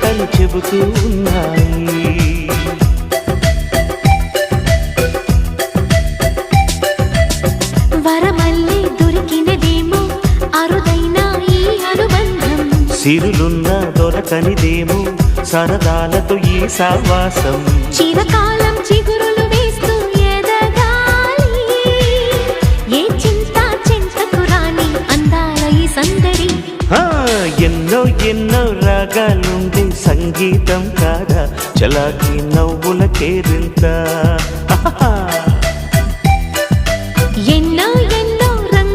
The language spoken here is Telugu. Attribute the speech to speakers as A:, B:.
A: జంటలు చెబుతూ ఉన్నాయి.
B: వరమల్లే దొరికినదేమో అరుదైన ఈ అనుబంధం,
A: సిరులున్న దొరకనిదేమో సరదాలతో ఈ సావాసం.
B: చిరకాలం చిగురులు వేస్తూ ఎదగాలి, ఏ చింత చింతకు రాని అందాల ఈ సందడి.
A: ఎన్నో ఎన్నో రాగాలుండే సంగీతం కాదా చలాకి నవ్వుల కేరింత.